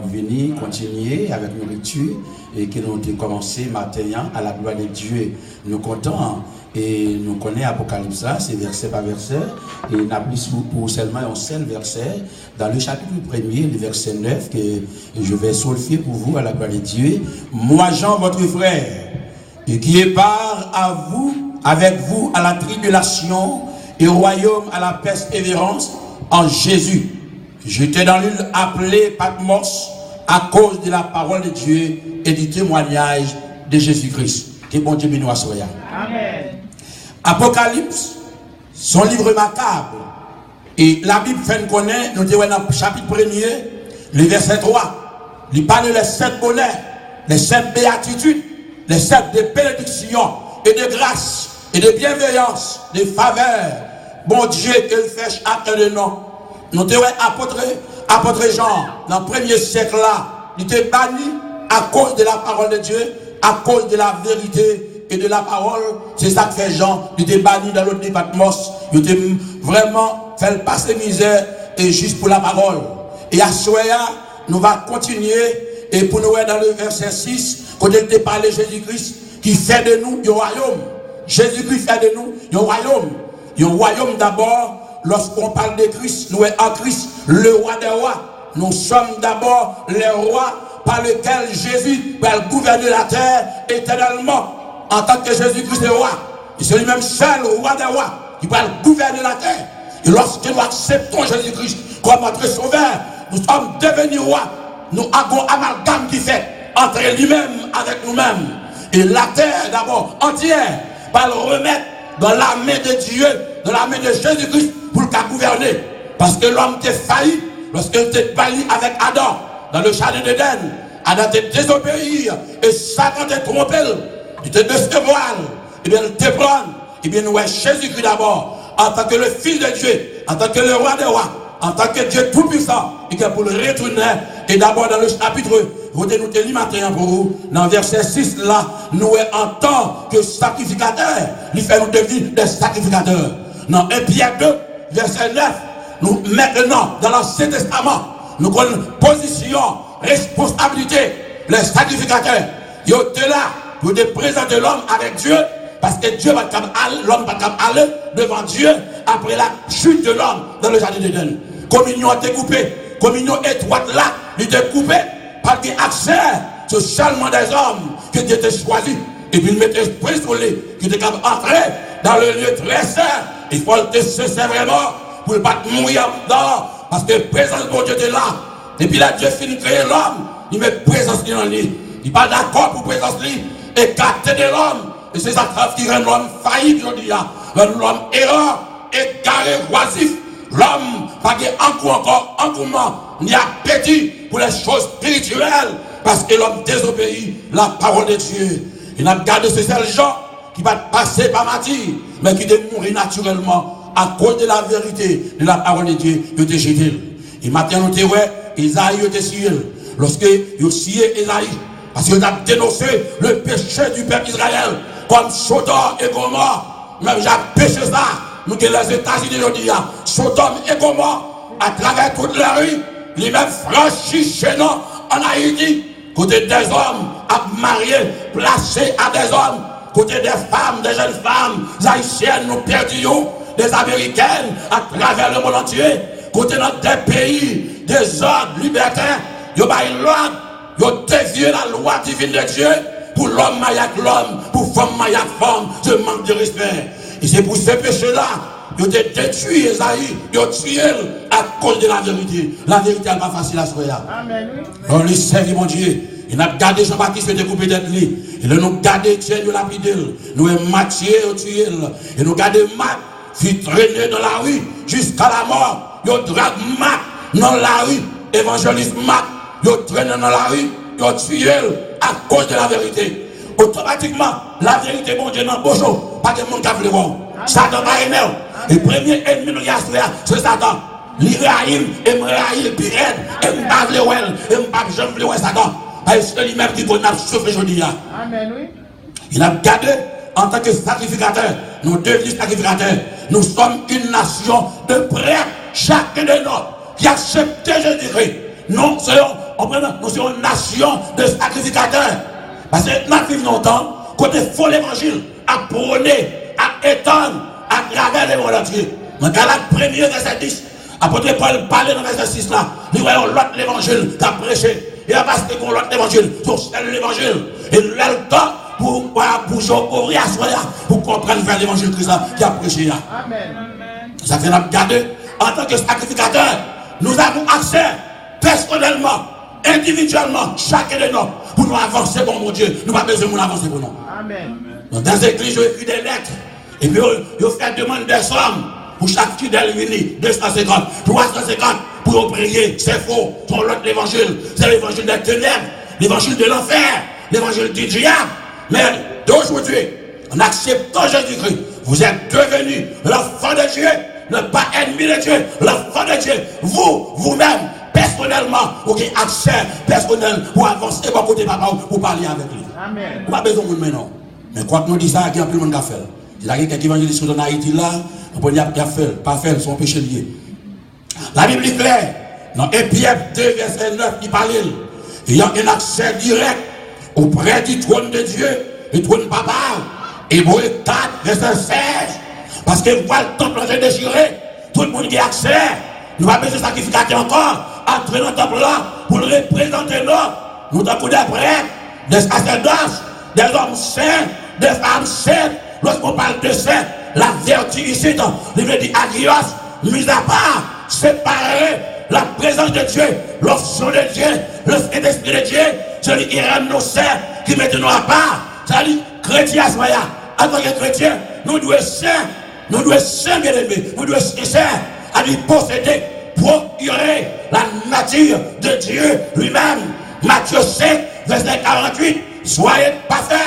Venir continuer avec nourriture et que nous avons commencé matin à la gloire de Dieu. Nous comptons et nous connaissons Apocalypse là, c'est verset par verset et nous avons plus pour seulement un seul verset dans le chapitre 1er, le verset 9 que je vais solfier pour vous à la gloire de Dieu. Moi Jean, votre frère, et qui est part à vous, avec vous à la tribulation et au royaume à la persévérance en Jésus. J'étais dans l'île appelée Patmos à cause de la parole de Dieu et du témoignage de Jésus-Christ. Que bon Dieu bénisse à Amen. Apocalypse, son livre macabre. Et la Bible fait nous connaître, nous disons dans le chapitre 1er, le verset 3. Il parle des 7 bonheurs, les 7 béatitudes, les 7 de bénédictions et de grâce et de bienveillance, de faveur. Bon Dieu, qu'il fait chaque de nous. Nous avons apôtre Jean, dans le 1er siècle là, il était banni à cause de la parole de Dieu, à cause de la vérité et de la parole. C'est ça que fait Jean, il était banni dans l'autre Patmos. Il était vraiment fait passer misère et juste pour la parole. Et à ce moment-là, nous allons continuer et pour nous voir dans le verset 6, quand il te parlé de Jésus-Christ, qui fait de nous un royaume. Jésus-Christ fait de nous un royaume. Un royaume d'abord. Lorsqu'on parle de Christ, nous sommes en Christ, le roi des rois. Nous sommes d'abord les rois par lesquels Jésus va gouverner la terre éternellement. En tant que Jésus-Christ est roi, c'est lui-même seul roi des rois qui va gouverner la terre. Et lorsque nous acceptons Jésus-Christ comme notre sauveur, nous sommes devenus rois. Nous avons un amalgame qui fait entre lui-même avec nous-mêmes. Et la terre d'abord entière va le remettre dans la main de Dieu, dans la main de Jésus-Christ pour le gouverner. Parce que l'homme était failli lorsqu'il était banni avec Adam dans le jardin d'Éden. Adam était désobéi et Satan était trompé. Il était décevoir. Et bien, il était prendre. Et bien, nous Jésus-Christ d'abord, en tant que le Fils de Dieu, en tant que le roi des rois, en tant que Dieu tout-puissant, et que pour le retourner, et d'abord dans le chapitre, vous nous tenez matin pour vous, dans verset 6 là, nous en tant que sacrificateurs, il fait nous devenir des sacrificateurs. Dans 1 Pierre 2, verset 9, nous maintenant, dans l'Ancien Testament, nous avons une position, responsabilité, les sacrificateurs. Ils étaient là pour présenter l'homme avec Dieu, parce que Dieu va l'homme va aller devant Dieu après la chute de l'homme dans le jardin d'Éden. Communion était coupée, communion étroite là, il était coupé par des accès sur seulement des hommes qui étaient choisis. Et puis il mettait esprit sur lui, qui était capable d'entrer dans le lieu très saint. Il faut le cesser vraiment pour ne pas mourir dedans, parce que la présence de Dieu était là. Et puis là, Dieu finit de créer l'homme, il met présence dans lui. Il n'est pas d'accord pour présence lui, écarté de l'homme. Et c'est ça qui rend l'homme failli aujourd'hui, rend l'homme errant, égaré, oisif. L'homme, pas encore engouement, ni appétit pour les choses spirituelles, parce que l'homme désobéit la parole de Dieu. Il n'a gardé ces seuls gens qui va passer par matin, mais qui devient mourir naturellement à cause de la vérité de la parole de Dieu, il était jeté. Et maintenant, nous avons Isaïe était scié. Lorsque il a scié Isaïe, parce qu'il a dénoncé le péché du peuple Israël, comme Sodome et Gomorrhe, même j'ai péché ça. Nous que les États-Unis aujourd'hui, Sodome et Gomorrhe, à travers toute la rue, les mêmes franchis chez nous en Haïti, côté des hommes à marier, placés à des hommes, côté des femmes, des jeunes femmes, haïtiennes, nous perdions, des américaines à travers le monde entier, côté dans des pays, des ordres libertins, ils ont l'ordre, ils ont dévié la loi divine de Dieu, pour l'homme avec l'homme, pour femme avec femme, ce manque de respect. Et c'est pour ce péché-là, ils ont détruit Esaïe, ils ont tué à cause de la vérité. La vérité n'est pas facile à soigner. Amen. On lui servi, mon Dieu. Il a gardé Jean-Baptiste de couper d'être lui. Il a nous gardé Dieu de lapidé. Nous avons Matthieu, tué. Et nous gardé Marc, qui traînait dans la rue jusqu'à la mort. Ils ont dragué Marc dans la rue. Évangéliste Marc, ils ont traîné dans la rue. Ils ont tué à cause de la vérité. Automatiquement, la vérité, mon Dieu, dans le bojo, pas de monde qui a voulu voir. Satan va aimer. Le premier ennemi de Yahweh, c'est Satan. L'Iraïm, et m'raïl, puis aide, et m'bave le well, et m'bave jamais le well, Satan. Parce que lui-même qui connaît souffre aujourd'hui. Amen, oui. Il a gardé en tant que sacrificateur. Nous devenons sacrificateurs. Nous sommes une nation de prêtres, chacun de nous, qui accepte Jésus-Christ. Nous serons nous sommes une nation de sacrificateurs. Parce que nous vivons longtemps, côté faux l'évangile, à prôner, à étendre, à travers les mondes entiers. Dans Galates 1er, verset 10, apôtre Paul parlait dans verset 6 là, nous voyons l'autre l'évangile qui a prêché. Et à base de l'autre l'évangile, pour seul l'évangile. Et nous avons le temps pour ouvrir à soi, pour comprendre vers l'évangile Christ qui a prêché. Amen. Ça fait nous garder en tant que sacrificateur, nous avons accès personnellement, individuellement, chacun de nous, pour nous avancer pour mon Dieu. Nous n'avons pas besoin d'avancer pour nous. Amen. Dans les églises, j'ai écrit des lettres. Et puis, je fais demande des sommes pour chaque fidèle uni, 250, 350, pour prier. C'est faux. C'est l'autre l'évangile. C'est l'évangile des ténèbres, l'évangile de l'enfer, l'évangile du diable. Mais d'aujourd'hui, en acceptant Jésus-Christ, vous êtes devenus l'enfant de Dieu, ne pas ennemi de Dieu, l'enfant de Dieu. Vous-même, personnellement, vous avez accès personnel pour avancer pour côté papa pour parler avec lui. Amen. Vous n'avez pas besoin de maintenant. Mais quoi que nous disons, il y a plus de monde qui a fait. Il y a quelqu'un qui évangéliste en Haïti là, on peut dire qu'il a fait, pas fait, son péché lié. La Bible est claire. Dans Éphésiens 2, verset 9, il parle. Il y a un accès direct auprès du trône de Dieu, du trône papa. Hébreux 4, verset 16. Parce que voilà le temple est déchiré, tout le monde qui a accès. Nous n'avons pas besoin de sacrificateur encore. Entrer dans le temple là pour le représenter nous. Nous avons des prêtres, des sacerdoces, des hommes saints, des femmes saintes. Lorsqu'on parle de saint, la vertu ici, il veut dire agios, mis à part, séparer la présence de Dieu, l'option de Dieu, le Saint-Esprit de Dieu, celui qui rend nos saints, qui met nous à part. C'est-à-dire, chrétien, en tant que chrétien, nous devons saints, bien aimés, nous devons saints, à lui posséder, procurer la nature de Dieu lui-même. Matthieu 5, verset 48, soyez parfaits,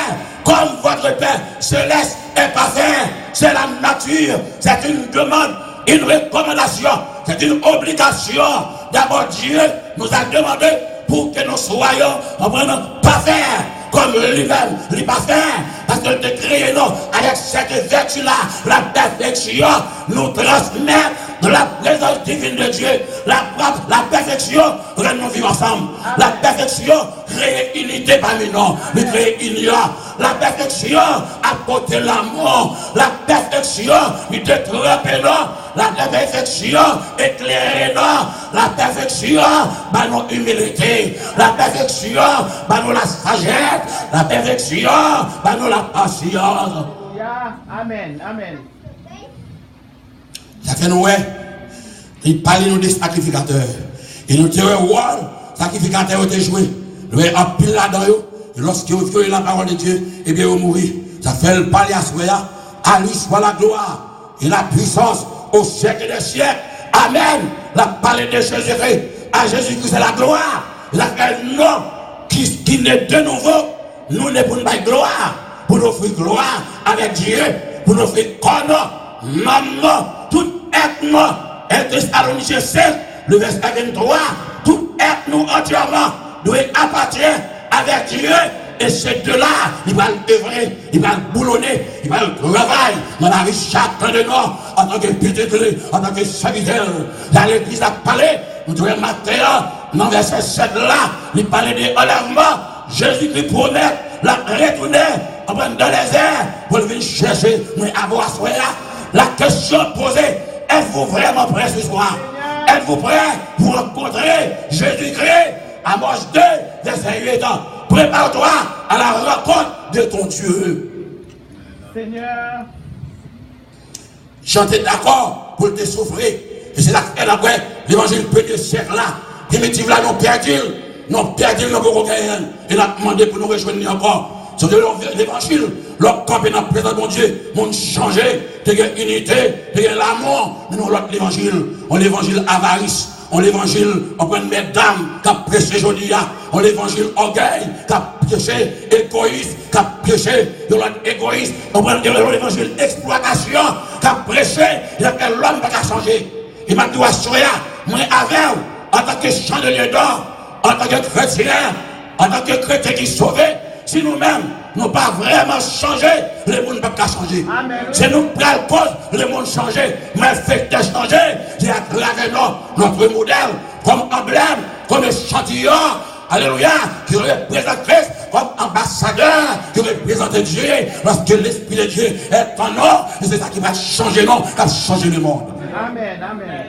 comme votre Père céleste est parfait. C'est la nature, c'est une demande, une recommandation, c'est une obligation. D'abord, Dieu nous a demandé pour que nous soyons vraiment parfaits, comme lui-même, lui parfait, parce que de créer nous avec cette vertu-là, la perfection, nous transmet de la présence divine de Dieu, la perfection, nous vivons ensemble. La perfection crée unité parmi nous, nous crée union. La perfection apporter l'amour, la perfection nous détromper nous, la perfection éclairer nous, la perfection bah nos humilité, la perfection bah nous la sagesse, la perfection bah nous la patience. Amen, amen. Ça fait nous, il parle nous des sacrificateurs. Et nous disons, wow, sacrificateurs ont joué. Nous avons un pile là-dedans. Et lorsque vous faites la parole de Dieu, et bien vous mourrez. Ça fait le parler à Soya. À lui soit la gloire et la puissance au siècle des siècles. Amen. La parole de Jésus-Christ. À Jésus-Christ, c'est la gloire. La nom qui naît de nouveau. Nous ne pouvons pas gloire. Pour nous offrir gloire avec Dieu. Pour nous offrir corps, maman, tout être nous. Et Thessaloniciens 7, le verset 23, tout être nous entièrement doit appartenir avec Dieu. Et ces deux-là, ils vont œuvrer, ils vont boulonner, ils vont travailler dans la vie chacun de nous, en tant que petit, en tant que serviteur. Dans l'église a parlé, nous devons matin, dans verset 7 là, il parlait de enlèvement. Jésus-Christ promet la retourner dans les airs pour venir chercher, mais avoir soi là. La question posée, êtes-vous vraiment prêts ce soir? Êtes-vous prêts pour rencontrer Jésus-Christ? Amos 2, verset 8 ans. Prépare-toi à la rencontre de ton Dieu. Seigneur. Chantez d'accord pour te souffrir. Et c'est là que l'évangile peut de siècle là. Primitive là, nous perdons. Nous perdons nos Coréens. Et nous avons demandé pour nous rejoindre encore. C'est de l'évangile. Leur camp est dans la présence de mon Dieu. Monde changé. De l'unité. De l'amour. Mais nous, l'autre l'évangile. On l'évangile avarice. On l'évangile, on prend mesdames qui a prêché aujourd'hui, on l'évangile orgueil, qui a prêché égoïste, qui a prêché de l'autre égoïste, on prend l'évangile exploitation, qui a prêché, il a fait l'homme qui a changé. Et ma doigt soya, moi avec, en tant que chandelier d'or, en tant que chrétien, en tant que chrétien qui sauvé, si nous-mêmes, nous pas vraiment changé, le monde ne peut pas changer. C'est nous qui avons cause, le monde changer. Mais fait changer, j'ai aggravé notre modèle comme emblème, comme échantillon alléluia, qui représente Christ comme ambassadeur, qui représente Dieu, lorsque l'Esprit de Dieu est en nous, et c'est ça qui va changer nous, qui va changer le monde. Amen, amen.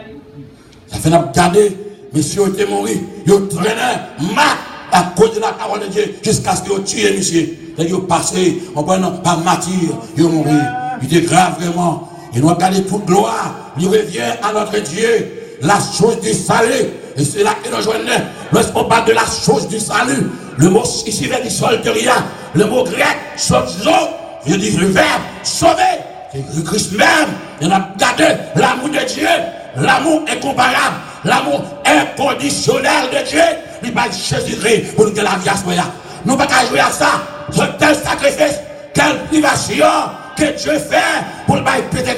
Ça fait nous garder, monsieur était mort, il traînait mal à cause de la parole de Dieu, jusqu'à ce qu'il tue monsieur. Il est passé, on prend par martyr, il est mort. Il est grave vraiment. Et nous regardons toute gloire, il revient à notre Dieu, la chose du salut. Et c'est là que nous joignons. Lorsqu'on parle de la chose du salut, le mot ici vient du solteria, le mot grec, sozo, veut dire le verbe sauver. C'est Christ même. Il a gardé l'amour de Dieu, l'amour incomparable, l'amour inconditionnel de Dieu. Il va Jésus-Christ pour que la vie soit là. Nous ne pouvons pas jouer à ça. Ce tel sacrifice, quelle privation que Dieu fait pour le bail péter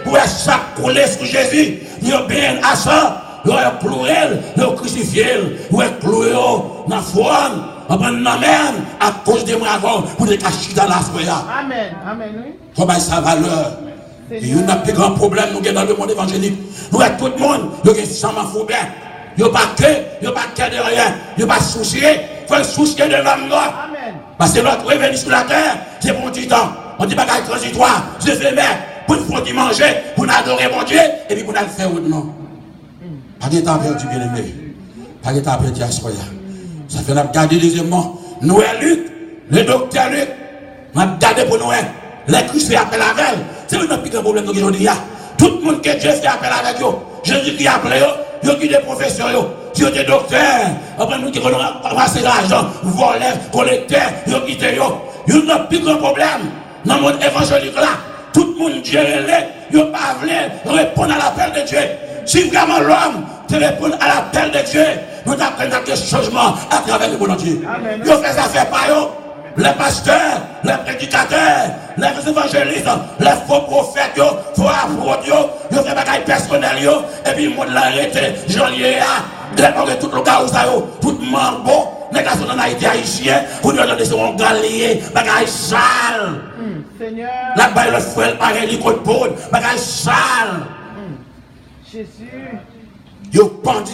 pour chaque couler sur Jésus. Il a bien à ça. Il a cloué, il a crucifié, il a cloué dans la foi. On prend l'amène à cause de moi avant pour les cacher dans la soya. Amen, amen, oui. Comment sa valeur? Il y a un plus grand problème nous dans le monde évangélique. Nous avons tout le monde, nous avons sans fou bien. Il n'y a pas que de rien, il n'y a pas de souci. Il faut soucier de l'homme noir. Amen. Parce que notre revenu sur la terre, c'est pour du temps. On dit bagaille transitoire, je fais mais pour nous manger, pour nous adorer mon Dieu, et puis pour nous le faire autrement. Pas de temps perdu, bien aimé. Pas de temps perdu à ce soir. Ça fait nous garder deuxièmement. Noël Luc, le docteur Luc, nous avons gardé pour Noël. Les Christ fait appel à elle. C'est le plus grand problème aujourd'hui. Tout le monde que Dieu fait appel avec eux. Jésus qui a appelé eux, ils ont des professeurs, ils ont des docteurs. Après nous qui ont ramassé l'argent, volé, collecté, ils ont quitté eux. Ils ont le plus grand problème. Dans le monde évangélique là, tout le monde Dieu est, ils n'ont pas voulu répondre à l'appel de Dieu. Si vraiment l'homme te répond à l'appel de Dieu, nous apprenons des changements à travers le monde Dieu. Ils ont fait ça faire par eux. Les pasteurs, les prédicateurs, les évangélistes, les faux prophètes, les faux apôtres, ils ont fait des bagailles personnelles, et puis le monde l'a arrêté, janvier, tout le cas où ça tout le monde bon, les gars sont en Haïti haïtien, pour nous donner son galier, bagaille sale. Seigneur. Là-bas, le frère, pareil, il côte poudre, bagaille sale. Jésus. Ils pendent,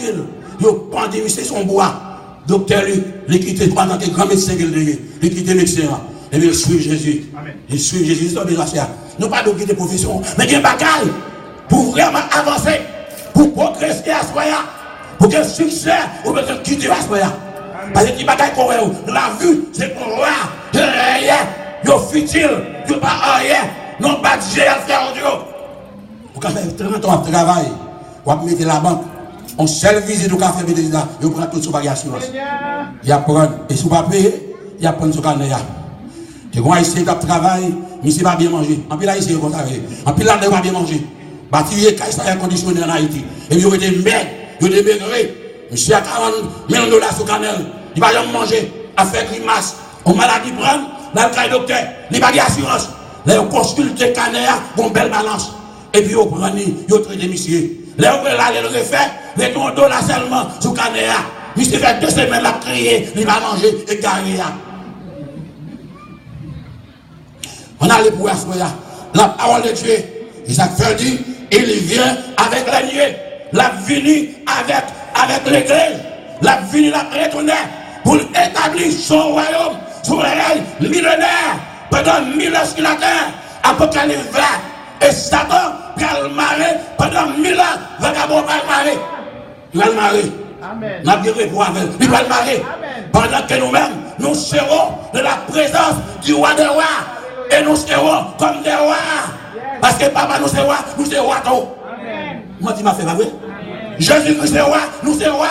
c'est son bois. Docteur Luc, il quitte pendant que grand médecin qu'il est, il quitte médecin. Et bien, il suit Jésus. Il suit Jésus, c'est déjà ça. Nous pas de quitter profession, mais il y a une bagaille pour vraiment avancer, pour progresser à ce moment-là, pour que le succès, ou bien quitter à ce moment-là. Parce que les bagailles qu'on a, la vue, c'est pour voir, rien, il y a futile, il n'y a pas rien, non pas de Dieu à faire en Dieu. Vous avez fait 30 ans de travail, vous avez mis la banque. On seul visite au café Bédézida, il prend tout son bagage assurance. Il apprend, et si vous ne pouvez pas payer, il apprend son carnet. Tu vois, ici, il travail, mais il ne pas bien manger. En plus, là, ici, il va travailler. En plus, là, il ne va bien manger. Bâtiment, il est conditionné en Haïti. Et puis, il y a des maigres, il y a des maigres. Monsieur a 40 000 $ sur canal. Il va rien manger, à faire grimace. On maladie prend, dans le cas du docteur, il va bien assurance. Là, il consulte le canal, bon, belle balance. Et puis, il prend, il traite monsieur. Là, on peut aller le refaire, mais ton dos là seulement sous Canéa. Il s'est fait 2 semaines à crier, il va manger et carrer. On a les pouvoirs, la parole de Dieu. Isaac fait dit, il vient avec la nuée, la venue avec l'église, la venue la retourner pour établir son royaume sur le règne millénaire pendant 1000 ans sur la terre. Apocalypse 20. Et Satan va le marrer pendant 1000 ans. Vagabond va le marrer. Il va le marrer. Amen. Il va le marrer. Pendant que nous-mêmes, nous serons de la présence du roi des rois. Et nous serons comme des rois. Parce que papa nous c'est roi, nous c'est roi tout. Moi tu m'as fait pas vrai? Jésus-Christ c'est roi, nous c'est roi.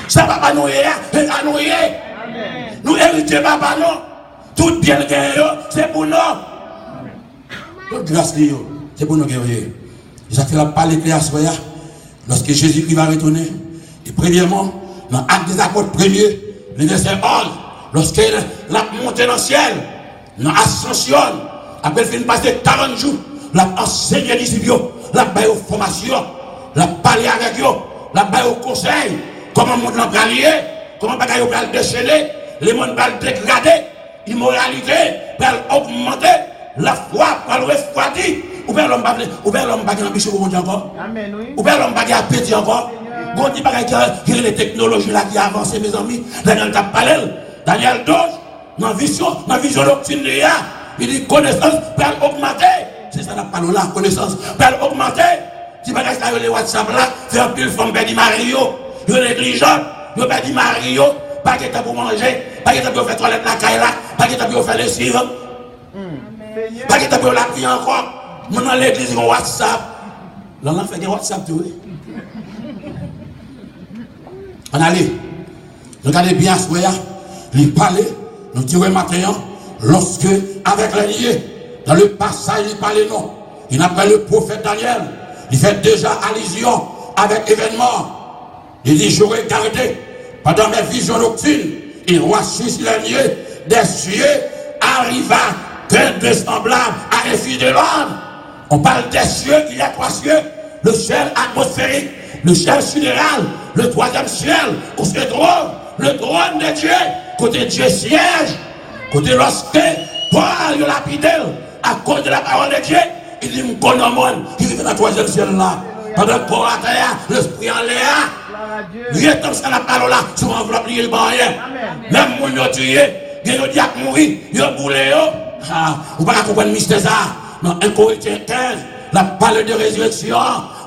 Ça papa nous est, et à nous est. Nous héritons papa nous. Tout bien gagné, c'est pour nous. Toute grâce, c'est pour nous guérir. Ça fait la parole de la soya. Lorsque Jésus-Christ va retourner, et premièrement, dans l'acte des apôtres premier, le verset 11, lorsqu'il a monté dans le ciel, dans l'ascension, après il passer 40 jours, il a enseigné les disciples, il a fait une formation, il a parlé avec eux, il a fait un conseil, comment le monde va lier, comment le monde va déchaîner, les mondes va dégrader, l'immoralité va augmenter. La foi va le refroidir. Ou bien l'homme va gagner un bichot pour encore. Ou bien l'homme va gagner un petit encore. Bon, dit pas qu'il y a les technologies là qui avancent, mes amis. Daniel t'a parlé. Daniel Doge, dans la vision nocturne, il dit connaissance peut augmenter. C'est ça, la parole là, connaissance peut augmenter. Si pas que les WhatsApp là, faire un pile femme, dit Mario, il est négligent, il pas dit Mario, pas que t'as pour manger, pas que t'as pour faire toilette la caille là, pas que t'as pour faire les civils, pas que t'as pour la prier encore. Maintenant l'église, ils ont WhatsApp. Là, on fait des WhatsApp, tu vois. On allait, regardez bien ce qu'il y a, il parlait, nous tirons matin, lorsque, avec les liés, dans le passage, il parlait non. Il appelle le prophète Daniel, il fait déjà allusion avec événement. Il dit, j'aurais gardé, pendant mes visions nocturnes, il voici sur les lieux, des cieux arriva qu'un de semblable à un fils de l'homme. On parle des cieux, il y a trois cieux, le ciel atmosphérique, le ciel sidéral, le troisième ciel, où se trouve le trône de Dieu, côté Dieu siège, côté lorsque Paul a lapidé à cause de la parole de Dieu, il dit, mon monde, il vit dans le troisième ciel là, pendant que Paul a terre, l'esprit en l'air, il est comme ça la parole là, sur enveloppe, il est rien, même mon yo tué, il y a mourir, il a boulé, vous ne pouvez pas comprendre le mystère ça, dans 1 Corinthiens 15, la parole de résurrection,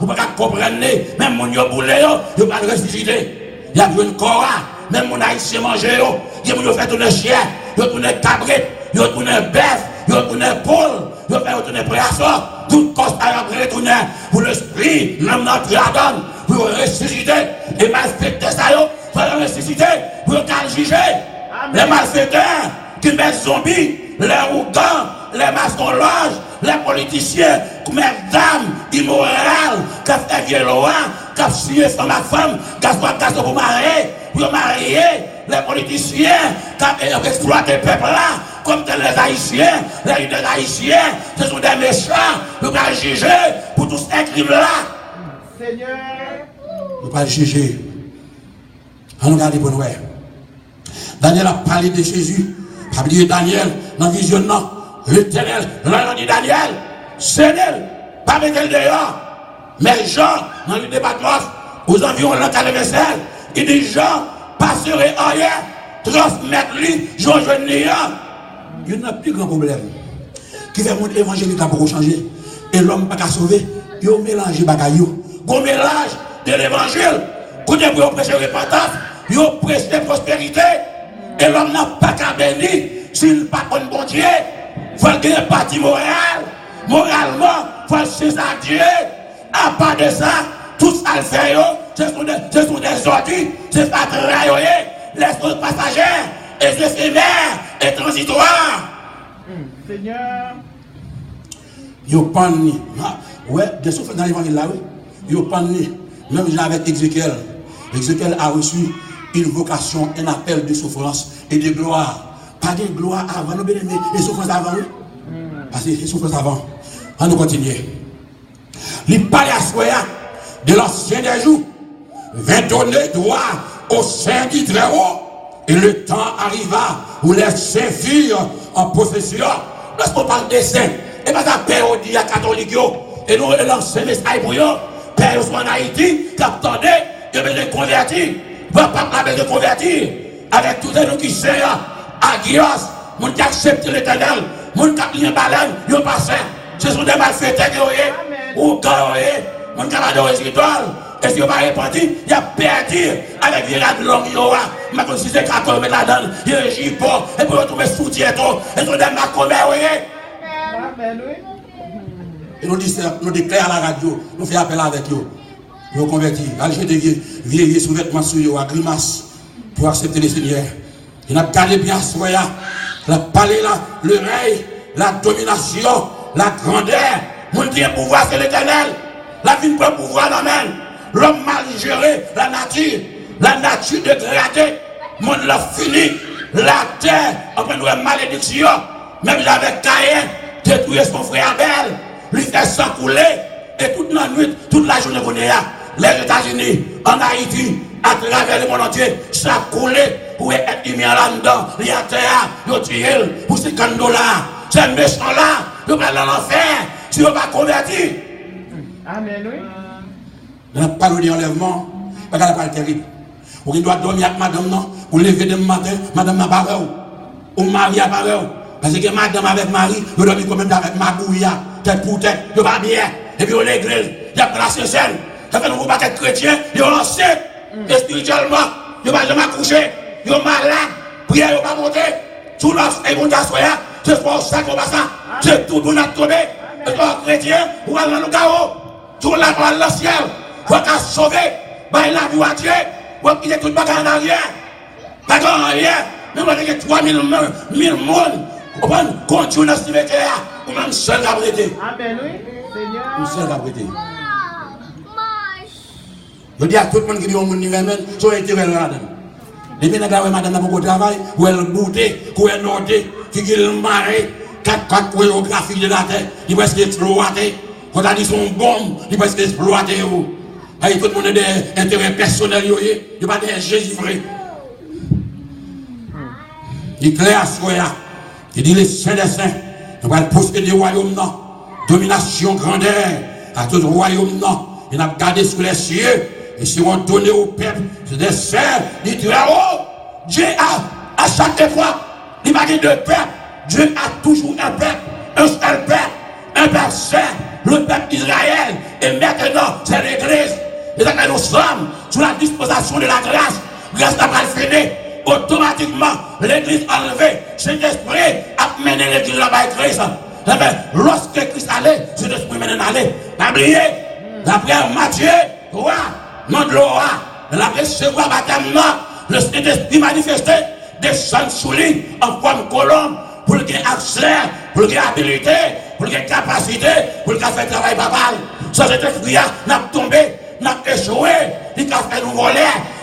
vous ne pouvez pas comprendre, même mon yo boulé, il va ressusciter, il y a une corps, même mon haïtien manger, il y a fait tourner chien, il y a tourné cabrit, il y a tourné bœuf, il y a tourné poule, il y a tourné préassort, tout coste à retourner pour l'esprit, l'homme notre radon, pour ressusciter, et malfaiteurs, ça y est, pour ressusciter, pour juger, les malfaiteurs qui mettent zombies, les rougans, les mascologes, les politiciens, mesdames immorales, qui fait violent, qui signé sans ma femme, qui sont pour marier, les politiciens, qui ont exploité le peuple là, comme les Haïtiens, les leaders haïtiens, ce sont des méchants, nous ne pouvons pas juger pour tous ces crimes là. Seigneur. Nous ne pouvons pas juger. On regarde pour nous. Daniel a parlé de Jésus. A dit Daniel, dans le visionnement, l'Éternel, là, dit Daniel, c'est elle, pas avec elle dehors. Mais Jean, dans le débat aux environs de l'entrée de vaisselle, il dit Jean, passerait en rien, transmettre-lui, Jean Jean. Il y a un plus grand problème qui fait mon évangile pour changer. Et l'homme pas qu'à sauver, il a mélangé bagaillou. Il mélange de l'évangile, quand il a prêché repentance, il a prêché prospérité. Et l'homme n'a pas qu'à bénir s'il n'a pas de bon Dieu. Il faut qu'il ait un parti moral. Moralement, il faut chercher à Dieu. À part de ça, tout ça le fait, ce sont des ordures, c'est pas travailler, les choses passagères, et éphémères, et transitoires. Seigneur. Yo pas ni. Ouais, des souffles dans l'évangile là, oui. Yo pas ni. Même avec Ézéchiel. Ézéchiel a reçu une vocation, un appel de souffrance et de gloire. Pas de gloire avant, nous bien-aimés, et souffrance avant, oui. Parce que les souffrances avant. On nous continue. Il parlait à soi de l'ancien des jours, vint donner droit au Saint du Très-Haut. Et le temps arriva où les saints firent en possession. Lorsqu'on parle des saints, et pas la paix au dia catholique, et nous l'ancien message pour eux, père en Haïti, qui attendait de me convertir. Va pas de convertir avec tous les gens qui sont à Guios, mon qui accepte l'éternel, mon qui a lié baleine, ils ont passé. Ce sont des malfaiteurs qui ont ou garoé, mon qui a adoré les étoiles, et si on va répandre, il a perdu avec virade longue, mais comme si c'est carton, mais là-dedans, il y a un jupon, et pour retrouver soutien, et sont des macomés, Amen, oui. Et nous déclarons à la radio, nous faisons appel avec eux. Nous convertis. Allez, je des vieilles sous-vêtements sur eux, à grimace, pour accepter le Seigneur. Il a gardé bien ce la palais là, le règne, la domination, la grandeur. Mon Dieu, pouvoir, c'est l'éternel. La vie ne peut pouvoir, amen. L'homme mal géré, la nature dégradée. Mon l'a fini. La terre, en train de malédiction. Même avec Caïn, détruire son frère Abel, lui faire sang couler. Et toute la nuit, toute la journée qu'on est là, les États-Unis, en Haïti, à travers le monde entier, ça coule pour être mis en là-dedans, il y a terre, il y a tué pour $50. Ces méchants-là, ils vont aller en enfer, si on va convertir. Amen, oui. Dans la parole d'enlèvement, Regarde pas terrible. Ou doit dormir avec madame non, ou lever de matin, madame n'a pas ou mari a pas parce que madame avec mari, vous dormez quand même avec magouilla, tête pour tête, vous pas bien. Et puis on l'église, il y a placé celle. Ça fait nous pas être chrétien, ils ont lancé spirituellement, ils pas jamais couché, ils ont malade, prière ils pas monter. Tout l'offre et bon d'assoya, c'est pour ça qu'on va ça. C'est tout le monde a tombé. Et les chrétiens, vous allez dans le chaos. Tout la gloire dans le ciel. Vous allez sauver. Vous allez la vie à Dieu. Vous allez quitter tout le bagage en arrière. Pas en arrière. Même si vous avez 3000 personnes, vous allez continuer dans ce cimetière. Vous même seul à prêter. Amen, oui. Seigneur. Vous seul à prêter. Je dis à tout le monde qui dit au monde niveau même, soyez intérêt là-dedans. Les bien là, madame n'a pas de travail, ou elle bouté, ou elle noté, qui est maré, 4 chorégraphies de la terre, il va exploiter. Quand on a dit son bombe, il va exploiter. Et tout le monde a des intérêts personnels, il n'y a pas de Jésus vrai. Il clair à soi, il dit les saints des saints, on va posséder du royaume, non. Domination, grandeur, à tout le royaume, non. Il a gardé sous les cieux. Et si on donne au peuple, c'est des serfs, dit très haut. Dieu a à chaque fois, il va dire de peuple. Dieu a toujours un peuple, un seul peuple, un peuple saint, le peuple Israël. Et maintenant, c'est l'église. Et là, nous sommes sous la disposition de la grâce. Grâce n'a pas fini. Automatiquement, l'église enlevée, cet esprit a mené l'église là-bas et Christ. Lorsque Christ allait, cet esprit mène aller. Pas oublier, d'après Matthieu, roi. Non de l'Ora, la recevoir baptême, le Saint-Esprit manifesté, descend sous lui en forme colombe, pour qu'il ait accès, pour qu'il ait habilité, pour qu'il ait capacité, pour qu'il ait fait travail papal. Sans cet esprit, n'a tombé, n'a échoué, il a fait nous voler,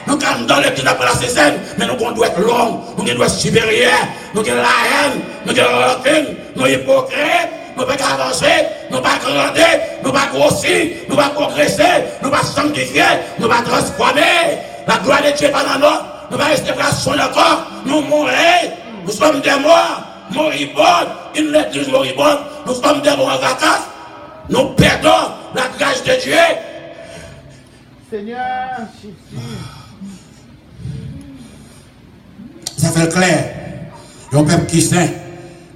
nous sommes dans l'église de la scène, mais nous doit être l'homme, nous doit être supérieur, nous doit être la haine, nous doit être rancune, nous hypocrites. Nous ne pouvons pas avancer, nous ne pouvons pas grandir, nous ne pouvons pas grossir, nous ne pouvons pas progresser, nous ne pouvons pas sanctifier, nous ne pouvons pas transformer. La gloire de Dieu est pendant nous, nous ne pouvons pas rester sur le corps, nous mourons, nous sommes des morts, moribonds, une église moribonde, nous sommes des morts en vacances, nous perdons la grâce de Dieu. Seigneur Jésus. Ça fait clair, le peuple qui sait,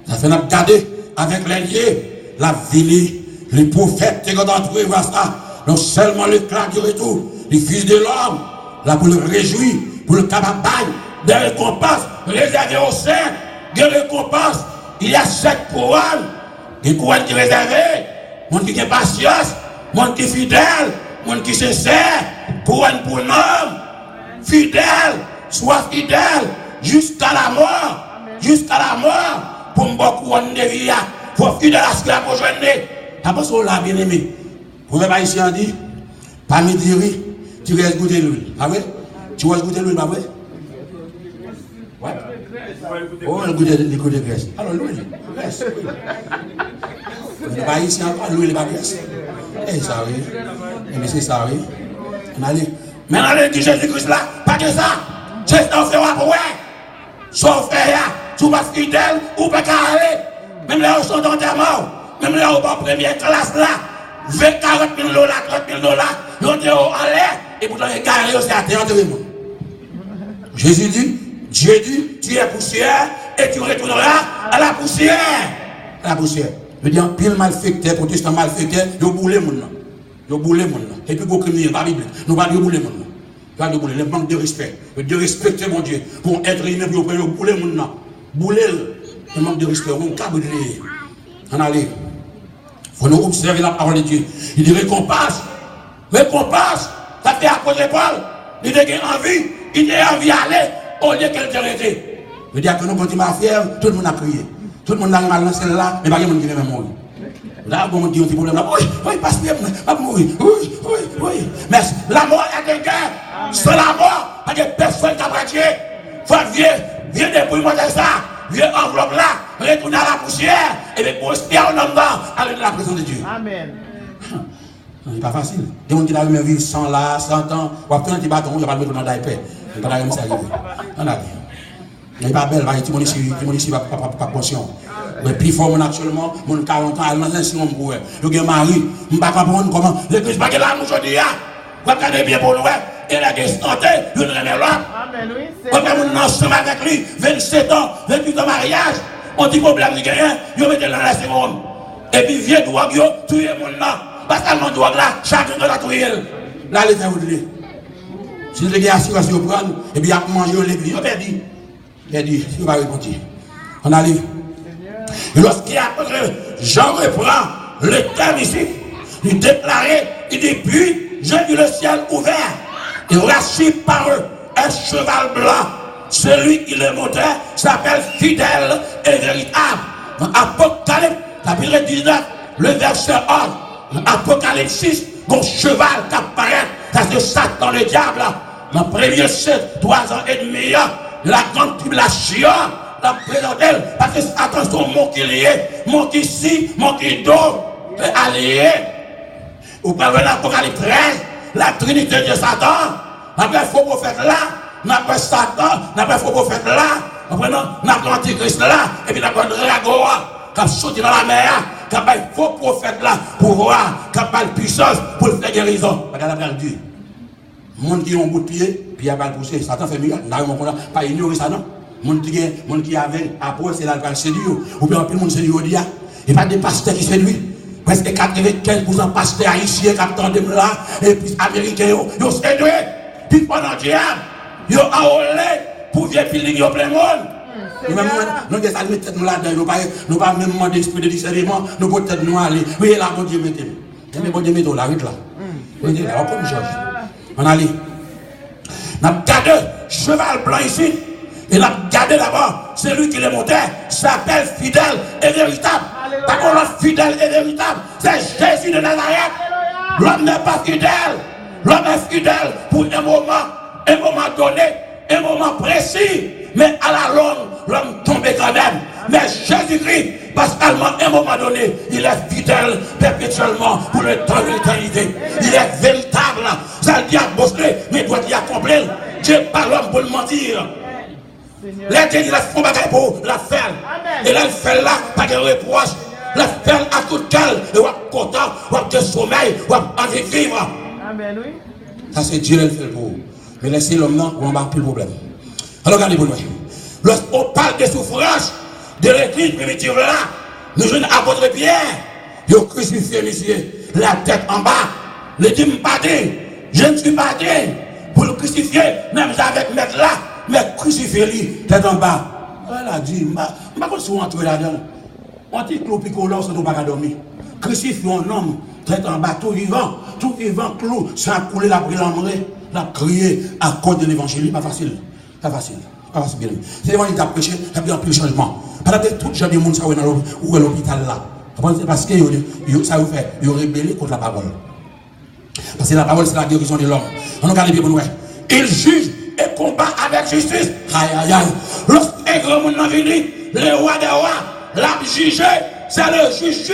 ça fait nous garder. Avec les liés, la ville, les prophètes, qui ont entré, voilà ça. Non seulement le clan du retour, les fils de l'homme, là pour le réjouir, pour le capable, des récompenses réservées aux saints, des récompenses. Il y a 7 couronnes, des couronnes qui sont réservées, monde qui a patience, monde qui est fidèle, monde qui est sincère, couronne pour l'homme, fidèle, sois fidèle, jusqu'à la mort, jusqu'à la mort. Pour me beaucoup de vie, pour fidèle à ce qu'il a besoin de. Après ça, là, bien aimé. Vous ne pouvez pas ici en dire, pas midi, tu restes goûter l'huile. Ah oui? Tu restes goûter l'huile, pas vrai? Ouais. Oh, le goûter de graisse. Alors, l'huile, reste. Vous ne pouvez pas ici encore, l'huile, pas graisse. Eh, ça oui. Mais c'est ça oui. On allait. Maintenant, l'église Jésus-Christ là, pas que ça. C'est un frère pour ouais. Sauf frère. Tu vas fidèle ou pas qu'à aller. Même là où sont dans ta mort, même là où pas première classe là, 20, 40 000 $, 30 000 $, ils ont en l'air, et pourtant ils carré aussi à terre. Jésus dit, Dieu dit, tu es poussière et tu retourneras à la poussière. À la poussière. Je dis, pile malfecteur, protestant malfecteur, ils ont boulé mon nom. Ils ont boulé mon nom. Et puis beaucoup criminels, pas biblique. Nous pas de boulé mon nom. Pas de boulé, le manque de respect. De respecter mon Dieu. Pour être humain, pour bouler mon nom. Bouler, le manque de respect, on câble. On allait. Il faut nous observer la parole de Dieu. Il dit récompense. Récompense. Ça fait à cause de Paul. Il a envie. Il a envie d'aller au lieu qu'elle te été. Je veux dire que nous continuons à faire, tout le monde a crié. Tout le monde a mal dans celle-là, mais pas de monde qui veut mourir. Là, on dit un petit problème là. Oui, parce que pas mourir. Oui. Mais la mort est de guerre. C'est la mort. Parce que personne qui a pratiqué. Faut viens débrouiller de ça. Viens enveloppe là. Retourne à la poussière. Et bien, pour espérer en homme aller dans la présence de Dieu. Amen. C'est pas facile. Il y a des gens qui ont vivre 100 là, 100 ans. Ou après un petit bâton, il n'y a pas de mettre dans la paix. Il n'y a pas de arriver. On a il n'est pas belle, tout le monde ici, pas conscient. Mais plus fort, actuellement, mon 40 ans, elle m'a dit si on me voit. Je suis marié, je ne sais pas comment l'église pas là aujourd'hui. Vous regardez bien pour nous, et la santé, vous remets l'autre. Amen, oui, Vous regardez ensemble avec lui, 27 ans, 28 ans mariage, on dit problème, il n'y a rien, vous mettez dans la seconde. Et puis, vieux drogue, tout le monde là. Parce que le drogue là, chacun doit tuer. Là, les gens vous disent. Si les gars assurent, vous prennent, et puis, ils mangent l'église, ils ont perdu. Il a dit, il va répondre. On arrive. Et lorsqu'il a Jean reprend le terme ici, il déclarait, il dit, puis j'ai vu le ciel ouvert, et racheté par eux un cheval blanc. Celui qui le montait s'appelle fidèle et véritable. Dans Apocalypse, chapitre 19, le verset 11, Apocalypse 6, mon cheval qui apparaît, ça c'est Satan le diable. Dans le premier 3 ans et demi, la grande tribulation, la présentelle, parce que Satan son mot qui lié, mot qui si, mot qui do, allié. Ou pas l'Apocalypse 13, la Trinité de Satan, après faux prophète là, après Satan, après faux prophète là, après l'Antichrist là, et puis après le dragon qui a sauté dans la mer, qui a faux prophète là, pour voir, qui a pas de puissance pour le faire guérison. Regardez la Dieu. Monde qui ont un bout de pied, puis il a pas de pousser, Satan fait mieux, pas ignorer ça non. Monde qui avait après c'est là le séduire, ou bien plus monde séduire dia, et pas des pasteurs qui séduisent. Presque 95% pasteurs haïtiens qui attendent là, et puis américains, ils ont séduit, puis pendant diable, ils ont enrôlé pour vieux feeling, ils ont plein monde. Nous allons mettre nous là-dedans, nous pas même demander l'esprit de discernement, nous pouvons peut-être nous aller. Oui, là, bon Dieu, mettez-nous. Mais bon Dieu, mettez-nous là, vite là. Oui, là, on peut nous changer. On allait. On a gardé cheval blanc ici. Et on a gardé d'abord, celui qui le montait s'appelle fidèle et véritable. Par contre, fidèle et véritable, c'est Jésus de Nazareth. L'homme n'est pas fidèle. L'homme est fidèle pour un moment donné, un moment précis. Mais à la longue, l'homme tombe quand même. Mais Jésus-Christ, parce qu'à un moment donné, il est fidèle perpétuellement pour le temps de l'éternité. Il est véritable. Ça le dit à bosser, mais il doit y accomplir. Dieu pas l'homme pour le mentir. L'été, il a fait un pour la faire. Et là, il fait là, pas de reproche. La faire à tout calme, et on est content, on est de sommeil, on a envie de vivre. Amen, oui. Ça, c'est Dieu qui le fait pour vous. Mais laissez l'homme là, on va plus le problème. Alors, regardez pour nous. Lorsqu'on parle des souffrances de l'église primitive là, nous jeunes apôtres Pierre, ils ont crucifié monsieur, la tête en bas. Le dit, je ne suis pas digne pour le crucifier, même avec maître là, mais crucifier-lui, tête en bas. Voilà, dit, je ne sais pas entrer là-dedans. On dit que l'opicolore, ça ne doit pas dormir. Crucifier un homme, tête en bas, tout vivant, clou, ça a coulé la brûlée, la crié à cause de l'évangile, pas facile. Pas facile. C'est l'évangile qui a prêché, il y a bien plus de changement. Parce que tout le gens du monde, ça où est l'hôpital là. Parce que ça vous fait, ils ont rébellé contre la parole. Parce que la parole, c'est la guérison de l'homme. On regarde bien pour nous. Il juge et combat avec justice. Aïe, aïe, aïe. Lorsqu'un grand monde n'a venu, le roi des rois l'a jugé, c'est le juge,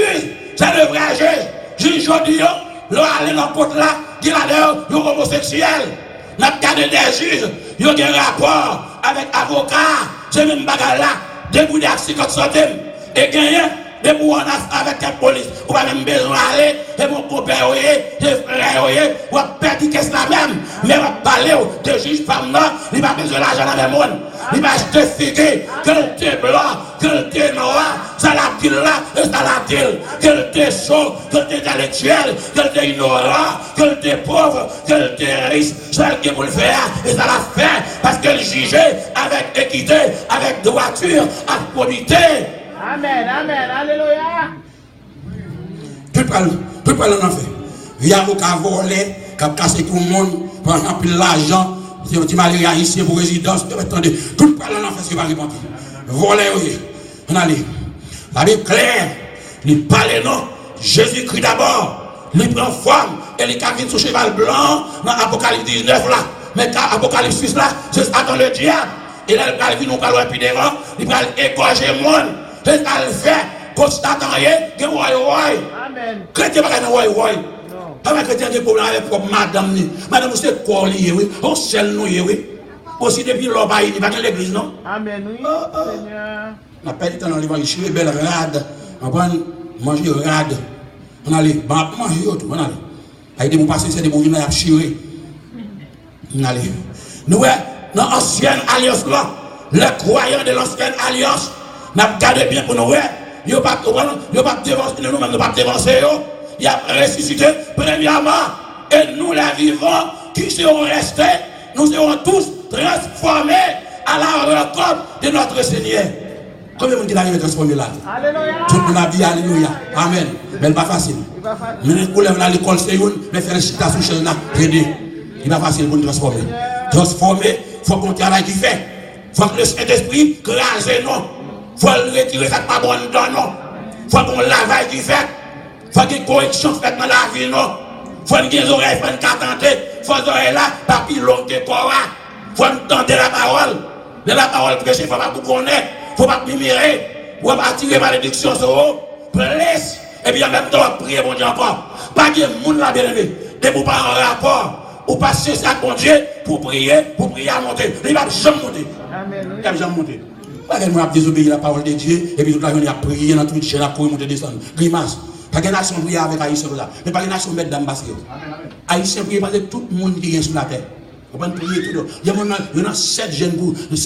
c'est le vrai juge. Juge aujourd'hui, l'on allé dans le côté là, dit là-dedans, il est homosexuel. N'a pas de des juges, il y a un rapport avec avocat, c'est même bagarre là, debout des 50 centimes, et gagner, debout avec la police, ou pas même besoin d'aller, et mon copain, et frère, ou à perdre qu'est-ce là même, mais on va parler de juge femme là, il n'a pas besoin d'argent dans le monde, il va acheter figuer, que le thé blanc, que le thé noir, ça la pile là, et ça la pile, que le thé chaud, que le thé intellectuel, que le thé ignorant, que le thé pauvre, que le thé riche, c'est ce qu'il faut le faire, et ça l'a fait, parce que le juger avec équité, avec droiture, avec probité. Amen, amen, alléluia. Tout le monde en fait. Il y a un volé, qui a cassé tout le monde, pour remplir l'argent, c'est un petit malheur ici pour résidence, attendez, tout le monde en fait ce qui va répondre. Volé, oui. On a dit, la Bible claire, il parle non, Jésus-Christ d'abord, il prend forme, et il vient sur cheval blanc, dans Apocalypse 19 là, mais Apocalypse 6 là, c'est Satan le diable, et là, il vient nous parler plus devant, il va égorger le monde. C'est ça le fait. Constant rien, que ouais. Amen. Chrétien pas ouais. Pas mal chrétien des problèmes avec madame ni. Madame c'est quoi lié oui. On sel nous oui. Aussi depuis l'oba il va dans l'église non. Amen oui. Seigneur. On a perdu dans l'évangile belle rade. On va manger rade. On allait manger tout on allait. Il dit, mon passé, c'est des bons à chirer. Allez. Nous, dans l'ancienne alliance là, les croyants de l'ancienne alliance, nous avons gardé bien pour nous. Ils n'ont pas dévancé, nous-mêmes, nous pas dévancé. Ils ont ressuscité premièrement. Et nous, les vivants, qui seront restés, nous serons tous transformés à la rencontre de notre Seigneur. Combien de monde qui arrive à transformer là? Alléluia. Tout le monde a dit Alléluia. Amen. Mais pas facile. Mais nous lève à l'école, c'est une, mais faire une chita sous chaîne là, j'ai dit. Il n'est pas facile pour nous transformer. Transformer, il faut qu'on travaille qui fait. Il faut que le Saint-Esprit crase non. Il faut le retirer, ça pas bon dans non. Il faut qu'on lave qui fait. Il faut qu'il y ait une correction faite dans la vie non. Il faut qu'il y ait des oreilles, il faut qu'il y ait il faut que oreilles là, papi long de corps. Il faut entendre la parole. De la parole prêchée, il ne faut pas vous connaître. Il ne faut pas mimirer. Il ne faut pas tirer malédiction sur vous. Place. Et puis en même temps, prier mon Dieu encore. Pas de monde là, bien aimé. Dès que vous pas en rapport. Ou passer ça pour Dieu pour prier à monter. Il va jamais monter. Il va jamais monter. Pas que moi désobéir la parole de Dieu et puis toute la journée à prier dans Twitch, à courir, monter, descendre. Grimace. Pas que nation prier avec Haïtien là. Mais pas que nation mettre dans le basket. Haïtien prier parce que tout le monde qui est sur la terre. On va prier tout le monde. Il y a 7 jeunes pour. Dans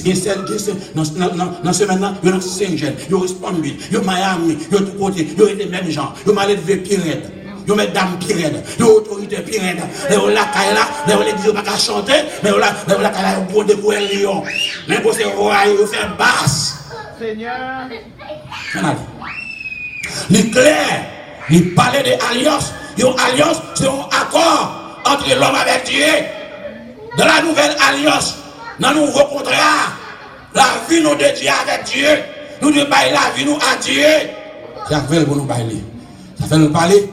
ce maintenant, il y a 5 jeunes. Il y a Responville, il y a Miami, il y a tout côté. Il y a les mêmes gens. Il y a Malévé Pirède. Yo met dame pirène, yo autorité pirène, yo la caille là, yo l'église pas qu'à chanter, mais yo la caille là yo bon de courir lion. Mais pour ces rois yo fait basse. Seigneur. Les clair, les palais de alliance, yo alliance c'est un accord entre l'homme avec Dieu. Dans la nouvelle alliance, dans le nouveau contrat, la vie nous de Dieu avec Dieu, nous devons bailler la vie nous à Dieu. Ça fait pour nous bailler. Ça fait nous parler.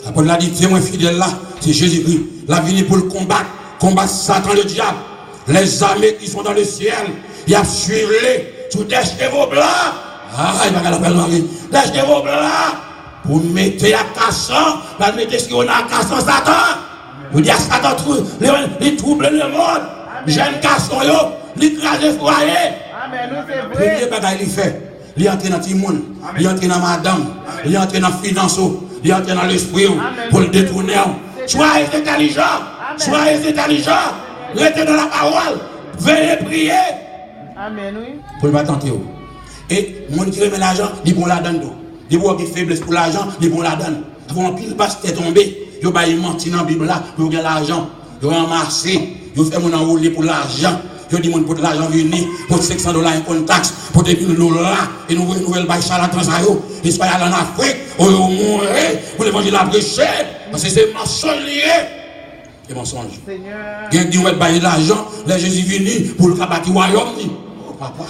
Après, il a dit, témoin fidèle là, c'est Jésus-Christ. La vie pour le combattre Satan, le diable. Les armées qui sont dans le ciel, il a suivi sous des chevaux blancs. Ah, il va l'appeler Marie. Des chevaux blancs. Pour mettre à cassant, pour mettre ce qu'on a à cassant Satan. Vous dites à Satan, il trouble le monde. Jeune casson, il crase le foyer. Amen, c'est vrai. Premier bagage, il fait. Il entre dans tout le monde. Il entre dans madame. Il entre dans la finance. Il entre dans l'esprit pour le détourner. Soyez intelligent. Soyez intelligent. Restez dans la parole. Veuillez prier. Amen, oui. Pour ne pas tenter. Et mon qui remet l'argent, il bon la donne. Il bon qui faiblesse pour l'argent, il bon la donne. Avant pile passe tête tombée. Il va y mentir dans la Bible là pour gagner l'argent. Il va ramasser. Il fait mon enrouler pour l'argent. Je dis pour de l'argent venir, pour $500 en compte taxe, pour des $1000 et nous voyons nouvelle bail charlatan ça yo. Et soit aller en Afrique, on mourir, pour l'évangile à prêcher, parce que c'est mensonge lié. C'est mensonge. Seigneur. Il dit on va bailler l'argent, là Jésus venu pour le bâtir royaume. Oh papa,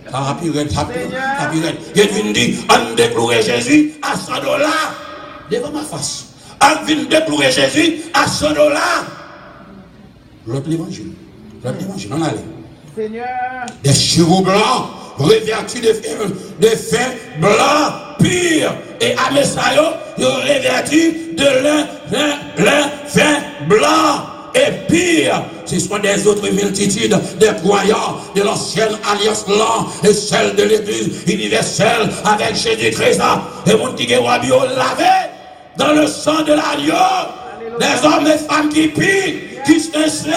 ça va pire, ça pire. Il dit on déplorer Jésus à $100 devant ma face. On vient déplorer Jésus à $100. L'autre l'évangile. On allait. Seigneur. Des chevaux blancs, revêtus de fer blanc, pur. Et à Messayo, ils ont revêtu de lin fin blanc et pur. Ce sont des autres multitudes des croyants de l'ancienne alliance là et celle de l'église universelle avec Jésus-Christ. Et mon petit bio lavé dans le sang de l'agneau. Des hommes et femmes qui pillent, qui se laissent.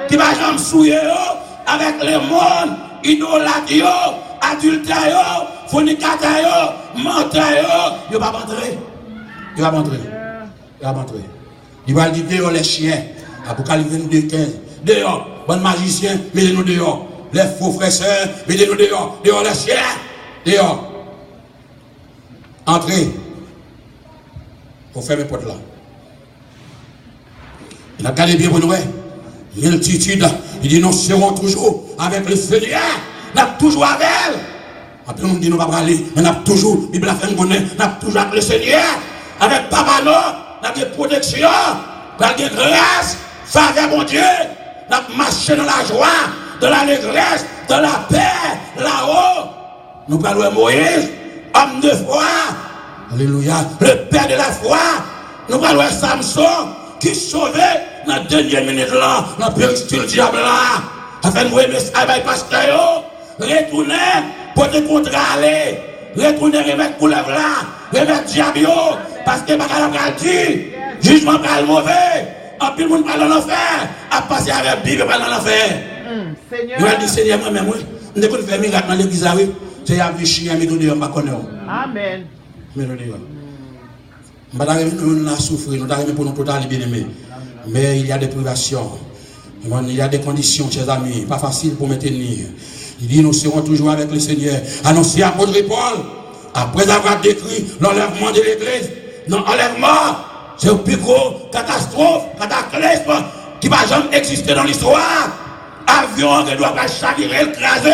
Qui va jamais souiller avec les mondes, idolâtres, adultères, fornicateurs, menteurs. Il va rentrer. Il va rentrer. Il va rentrer. Il va dire dehors les chiens. Apocalypse 22, 15. Dehors, bon magicien, mettez-nous dehors. Les faux frères sœurs, mettez-nous dehors. Dehors les chiens. Dehors. Entrez. Pour fermer la porte là. Il a gardé bien pour nous. Multitude, il dit nous serons toujours avec le Seigneur, nous sommes toujours avec elle. Après on dit nous ne pas aller, mais nous sommes toujours, la Bible a fait nous connaître, nous sommes toujours avec le Seigneur, avec Papa nous, nous avons des protections, nous avons des grâces, faveur mon Dieu, nous avons marché dans la joie, dans l'allégresse, dans la paix, là-haut. Nous parlons de Moïse, homme de foi, alléluia, le père de la foi, nous parlons de Samson, qui sauvait dans la dernière minute là, dans le péristyle diable là, afin de voir mes pasteur, retourner pour te contrôler, retourner remettre couleuvre là, remettre diable, parce que pas la dit, Jugement pas le mauvais. En plus, le monde parle en enfer. À passer avec la Bible, parle en enfer. Seigneur. Je dis, Seigneur, moi-même, je ne peux pas faire miracle dans l'église. C'est un chien, mais je ne sais pas. Amen. Mais je dis, nous avons souffert, nous avons pour nous total bien aimés. Mais il y a des privations. Il y a des conditions, chers amis, pas facile pour me tenir. Il dit, nous serons toujours avec le Seigneur. Annoncé à Paul, après avoir décrit l'enlèvement de l'église, non, enlèvement, c'est le plus gros catastrophe, cataclysme qui va jamais exister dans l'histoire. Avion qui doit pas chavirer, écraser.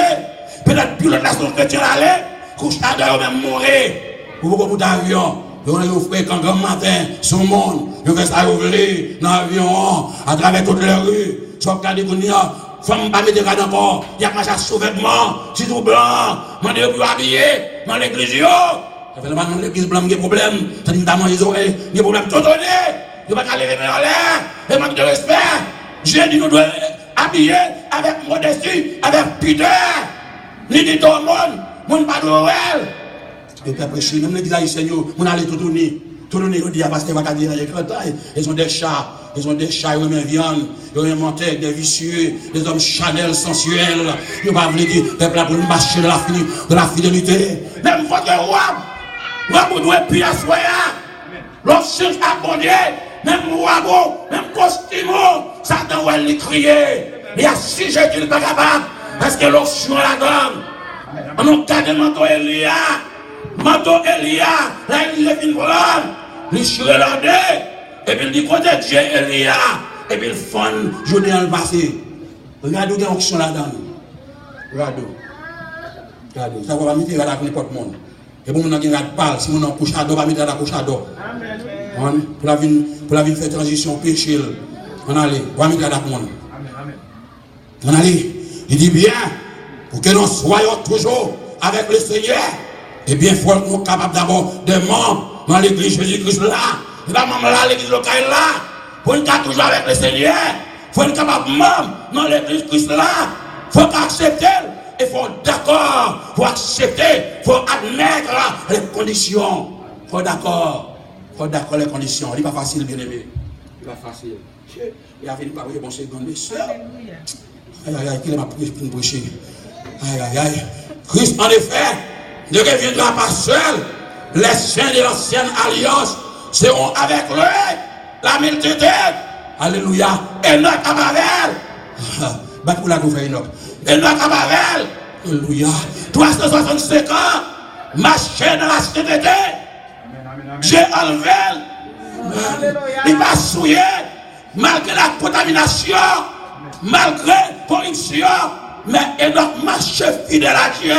Peut-être plus la nation chrétienne aller, couche à dehors, même mourir. Pour beaucoup d'avions. Ils ont fait quand grand matin, son monde, ils fait ça ouvrir dans l'avion, à travers toutes les rues. Je regarde qu'on y a, femme pas mettre de encore, il y a pas de sous-vêtements, si tout blanc, man de plus habillé, dans l'église. Ça fait le man dans l'église blanc, il y a problème, ça dit notamment les oreilles, il y a problème tout donné, il n'y a pas qu'à lever en l'air, et manque de respect. J'ai dit nous devons habiller avec modestie, avec pudeur, ni dit tout le monde pas de l'oreille. Et puis après, même l'église haïtienne, on allait tout donner, on dit, parce qu'il va dire, ils ont des chats, ils ont même viande, ils ont monté des vicieux, des hommes chanel, sensuels, ils ne vont pas dire, peuple là pour nous marcher de la fidélité. Même votre roi, vous devez puis à soya, l'option abonné, même roi, même costume, Satan va lui crier, il y a si j'ai qu'il n'est pas capable, parce que l'option la donne. On a gardé manteau Elia. Manteau Elia, là il est une volante, il chute l'ordre, et puis il dit côté Dieu Elia, et puis il fond, je dis en le passé. Regardez où il y a une option là-dedans. Regardez. Ça va mettre là avec n'importe monde. Et bon, on a une parle, si on a couche à dos, on va mettre à la couche à dos. Pour la vie faire transition, péché. On allait, on va mettre à la monde. On allait, il dit bien, pour que nous soyons toujours avec le Seigneur. Eh bien, il faut être capable d'abord de membres dans l'église Jésus-Christ là. Et la maman là, l'église locale là. Il faut être toujours avec le Seigneur. Il faut être capable de membres dans l'église Christ là. Il faut accepter. Il faut d'accord. Il faut accepter. Il faut admettre les conditions. Il faut d'accord. Il faut d'accord les conditions. Il n'est pas facile, bien aimé. Il n'est pas facile. Il a fini par oui, bon, c'est bon, mes soeurs. Aïe, aïe, aïe, qu'il m'a pris pour me prêcher. Aïe, aïe, aïe. Christ, en effet, ne reviendra pas seul. Les saints de l'ancienne alliance seront avec lui. La multitude. Alléluia. Enoch à Babel. Bat pour la nouvelle Enoch. Enoch à Babel. Alléluia. 365 ans. Marché dans la sainteté. J'ai enlevé. Il va souiller. Malgré la contamination. Malgré la corruption. Mais Enoch marche fidèle à Dieu.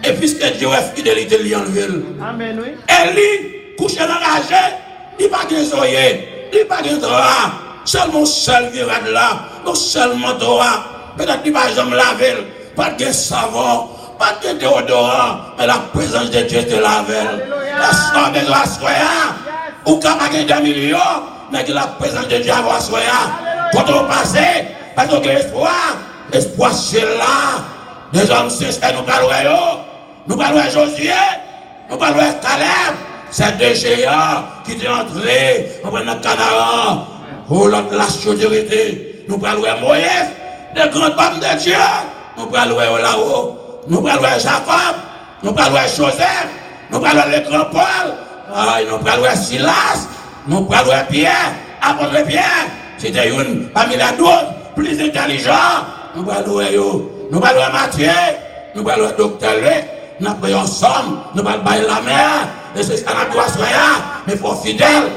Et puisque Dieu est fidélité, il enlevé. Amen, oui. Eli, couché dans la gêne, il n'y a pas de zoyer, il n'y a pas de drap. Seulement seul virade là, non seulement droit. Peut-être qu'il n'y a pas de laver, pas de savon, pas de déodorant, mais la présence de Dieu te lave. La somme de la soya, ou quand il y a des millions, mais que la présence de Dieu va soya. Quand on passe, parce que l'espoir c'est là. Des hommes sincères, nous parlons. Nous parlons à Josué, nous parlons à Caleb, c'est deux géants qui sont entrés dans le Canaan. Oh, la sécurité, nous parlons à Moïse, des grandes femmes de Dieu, nous parlons à là-haut, nous parlons à Jacob, nous parlons à Joseph, nous parlons à le grand Paul, nous parlons à Silas, nous parlons à Pierre, apôtre Pierre, c'était une parmi les d'autres, plus intelligents, nous parlons à eux, nous parlons à Matthieu, nous parlons à Docteur Luc. Nous prions ensemble, nous allons bailler la mer, et c'est ce qu'on doit soigner, mais il faut fidèles.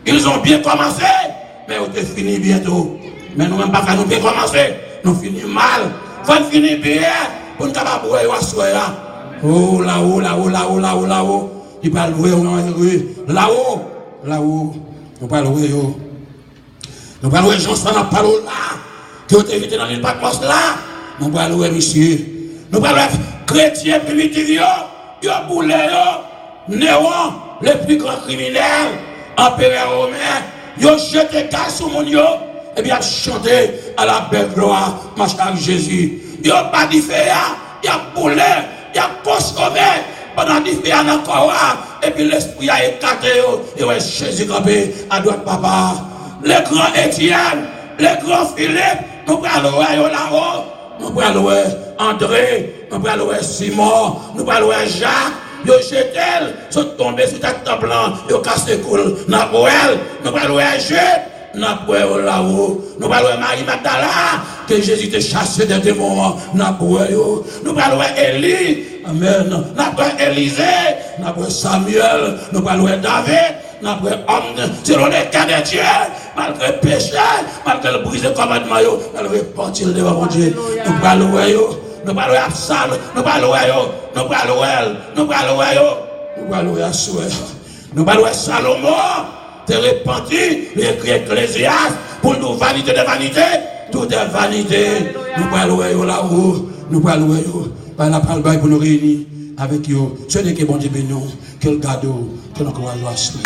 Ils ont bien commencé, mais on est fini bientôt. Mais nous même pas nous bien commencer, nous finissons mal. Il faut finir bien, pour nous capables de soigner. Oh là-haut, là-haut, là-haut, là-haut, là-haut. Il parle là-haut, là-haut, nous parlons nous parlons de gens qui sont dans la parole là, qui ont été dans l'île Patmos là, nous parlons de monsieur. Nous parlons de chrétiens primitifs, ils ont boulé, Néron, le plus grand criminel, empereur romain, ils ont jeté casse sur mon yo, et bien ils ont chanté à la belle gloire, marche avec Jésus. Ils n'ont pas dit fait, ils ont boulé, ils ont consommé, pendant qu'ils fait encore, et puis l'esprit a écarté, et ouais, Jésus campé à droite, papa. Les grands Étienne, les grands Philippe, nous allons là-haut, nous allons André, nous allons Simon, nous allons Jacques. Yo jetel, sont tombés sur ta table blanc, yo cassé cool, n'a pas nous allons Jude, n'a pas là-haut, nous allons Marie Magdala, que Jésus te chassé des démons, n'a pas nous allons Élie, amen, n'a pas Élisée, n'a pas Samuel, nous allons David, n'a pas homme, selon les cas de Dieu, malgré le péché, malgré le brisé commandement, nous allons repentir devant mon Dieu, nous allons nous parlons à Absalom, nous parlons à yo, nous parlons à elle, nous parlons à yo, nous parlons à Soué, nous parlons à Salomon, te repenti, l'écrit Ecclésiaste, pour nous vanité de vanité, tout est vanité, nous parlons à yo là-haut, nous parlons à yo, par la parole pour nous réunir avec yo, ce n'est que bon Dieu béni, quel cadeau, quel encouragement à Soué.